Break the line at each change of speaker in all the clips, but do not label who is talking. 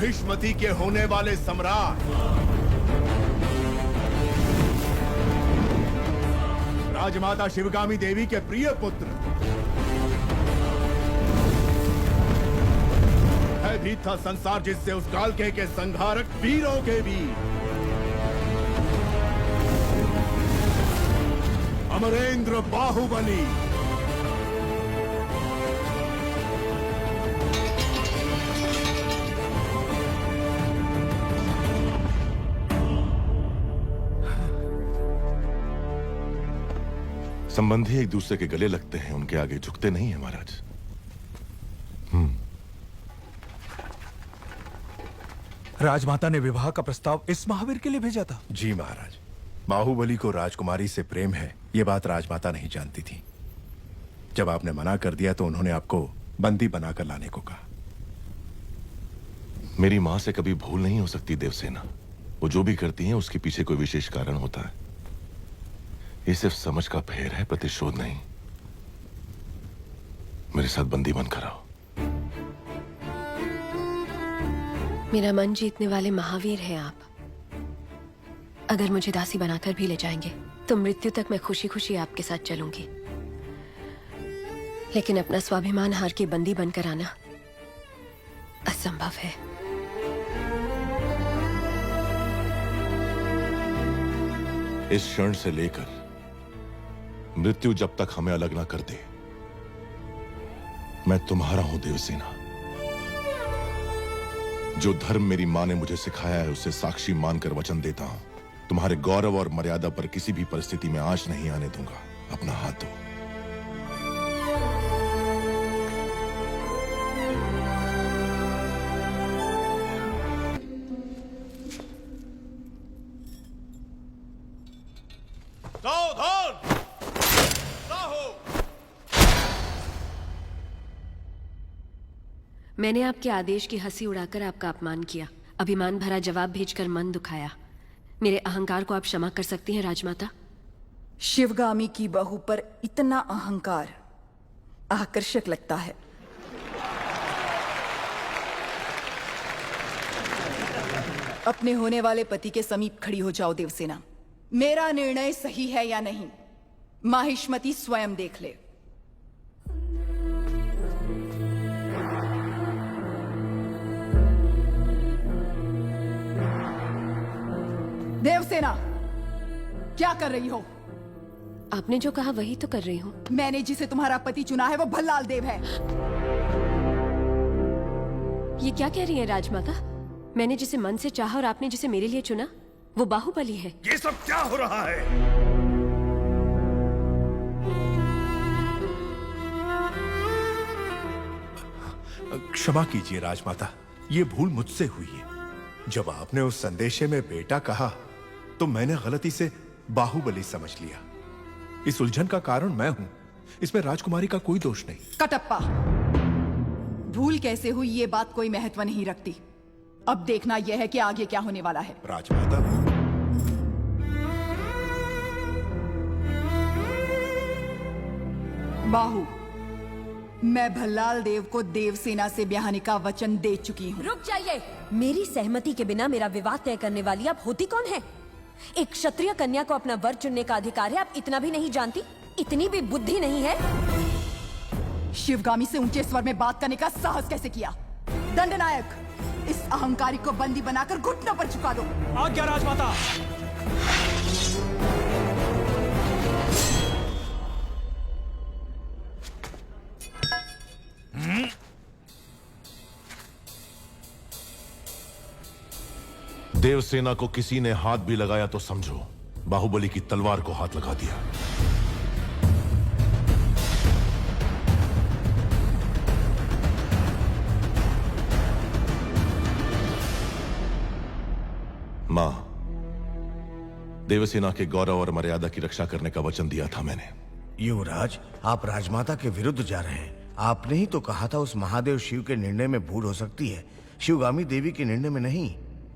माहिष्मति के होने वाले सम्राट, राजमाता शिवगामी देवी के प्रिय पुत्र, भयभीत था संसार जिससे उस कालके के संहारक वीरों के वीर अमरेंद्र बाहुबली।
संबंधी एक दूसरे के गले लगते हैं, उनके आगे झुकते नहीं हैं महाराज।
राजमाता ने विवाह का प्रस्ताव इस महावीर के लिए भेजा था।
जी महाराज, बाहुबली को राजकुमारी से प्रेम है, ये बात राजमाता नहीं जानती थी। जब आपने मना कर दिया तो उन्होंने आपको बंदी बनाकर लाने को कहा।
मेरी मां से कभी भूल नहीं हो सकती देवसेना। वो जो भी करती हैं उसके पीछे कोई विशेष कारण होता है। ये सिर्फ समझ का फेर है, प्रतिशोध नहीं। मेरे साथ बंदी बनकर आओ।
मेरा मन जीतने वाले महावीर हैं आप। अगर मुझे दासी बनाकर भी ले जाएंगे तो मृत्यु तक मैं खुशी खुशी आपके साथ चलूंगी, लेकिन अपना स्वाभिमान हार के बंदी बनकर आना असंभव है।
इस क्षण से लेकर मृत्यु जब तक हमें अलग ना कर दे, मैं तुम्हारा हूं देवसेना। जो धर्म मेरी मां ने मुझे सिखाया है उसे साक्षी मानकर वचन देता हूं, तुम्हारे गौरव और मर्यादा पर किसी भी परिस्थिति में आंच नहीं आने दूंगा। अपना हाथ दो।
मैंने आपके आदेश की हंसी उड़ाकर आपका अपमान किया, अभिमान भरा जवाब भेजकर मन दुखाया। मेरे अहंकार को आप क्षमा कर सकती हैं राजमाता?
शिवगामी की बहू पर इतना अहंकार आकर्षक लगता है। अपने होने वाले पति के समीप खड़ी हो जाओ देवसेना। मेरा निर्णय सही है या नहीं, माहिष्मति स्वयं देख ले। देवसेना, क्या कर रही हो?
आपने जो कहा वही तो कर रही हूँ।
मैंने जिसे तुम्हारा पति चुना है वो भल्लाल देव है।
ये क्या कह रही है राजमाता? मैंने जिसे मन से चाहा और आपने जिसे मेरे लिए चुना वो बाहुबली है।
ये सब क्या हो रहा है? क्षमा कीजिए राजमाता, ये भूल मुझसे हुई है। जब आपने उस संदेशे में बेटा कहा तो मैंने गलती से बाहुबली समझ लिया। इस उलझन का कारण मैं हूं, इसमें राजकुमारी का कोई दोष नहीं।
कटप्पा, भूल कैसे हुई ये बात कोई महत्व नहीं रखती। अब देखना यह है कि आगे क्या होने वाला है।
राजमाता,
बाहु, मैं भल्लाल देव को देवसेना से ब्याहने का वचन दे चुकी हूँ।
रुक जाइए। मेरी सहमति के बिना मेरा विवाह तय करने वाली आप होती कौन है? एक क्षत्रिय कन्या को अपना वर चुनने का अधिकार है, आप इतना भी नहीं जानती? इतनी भी बुद्धि नहीं है?
शिवगामी से ऊंचे स्वर में बात करने का साहस कैसे किया? दंडनायक, इस अहंकारी को बंदी बनाकर घुटनों पर झुका दो।
आज्ञा राजमाता।
देवसेना को किसी ने हाथ भी लगाया तो समझो बाहुबली की तलवार को हाथ लगा दिया। मां, देवसेना के गौरव और मर्यादा की रक्षा करने का वचन दिया था मैंने।
युवराज, आप राजमाता के विरुद्ध जा रहे हैं। आपने ही तो कहा था उस महादेव शिव के निर्णय में भूल हो सकती है, शिवगामी देवी के निर्णय में नहीं।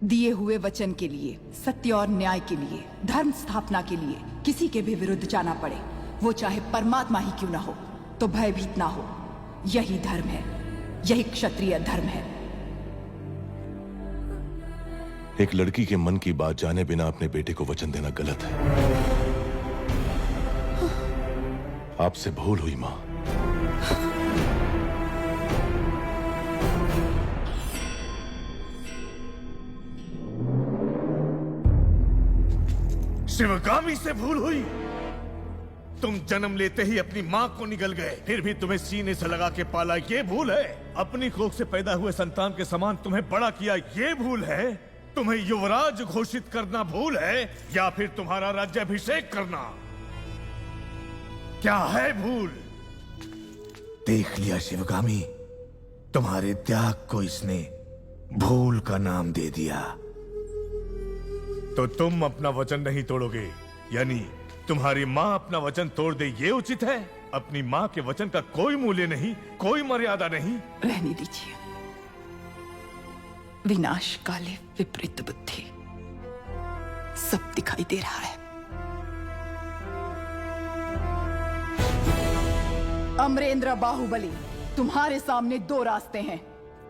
दिए हुए वचन के लिए, सत्य और न्याय के लिए, धर्म स्थापना के लिए किसी के भी विरुद्ध जाना पड़े, वो चाहे परमात्मा ही क्यों ना हो, तो भयभीत ना हो। यही धर्म है, यही क्षत्रिय धर्म है।
एक लड़की के मन की बात जाने बिना अपने बेटे को वचन देना गलत है। आपसे भूल हुई मां।
शिवगामी से भूल हुई? तुम जन्म लेते ही अपनी माँ को निगल गए, फिर भी तुम्हें सीने से लगा के पाला, ये भूल है? अपनी कोख से पैदा हुए संतान के समान तुम्हें बड़ा किया, ये भूल है? तुम्हें युवराज घोषित करना भूल है, या फिर तुम्हारा राज्याभिषेक करना? क्या है भूल?
देख लिया शिवगामी, तुम्हारे त्याग को इसने भूल का नाम दे दिया।
तो तुम अपना वचन नहीं तोड़ोगे, यानी तुम्हारी माँ अपना वचन तोड़ दे, ये उचित है? अपनी माँ के वचन का कोई मूल्य नहीं, कोई मर्यादा नहीं।
रहने दीजिए। विनाश काले विपरीत बुद्धि, सब दिखाई दे रहा है। अमरेंद्र बाहुबली, तुम्हारे सामने दो रास्ते हैं।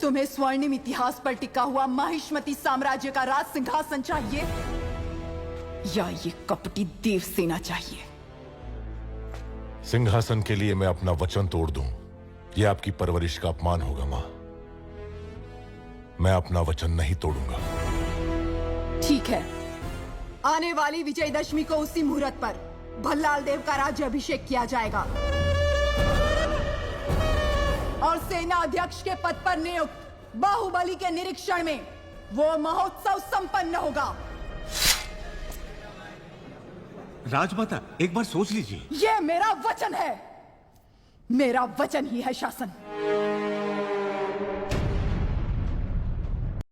तुम्हें स्वर्णिम इतिहास पर टिका हुआ माहिष्मती साम्राज्य का राज सिंहासन चाहिए, या ये कपटी देवसेना चाहिए?
सिंहासन के लिए मैं अपना वचन तोड़ दूं, यह आपकी परवरिश का अपमान होगा मां। मैं अपना वचन नहीं तोड़ूंगा।
ठीक है, आने वाली विजयदशमी को उसी मुहूर्त पर भल्लाल देव का राज्याभिषेक किया जाएगा और सेना अध्यक्ष के पद पर नियुक्त बाहुबली के निरीक्षण में वो महोत्सव संपन्न होगा।
राजमाता, एक बार सोच लीजिए।
ये मेरा वचन है, मेरा वचन ही है शासन।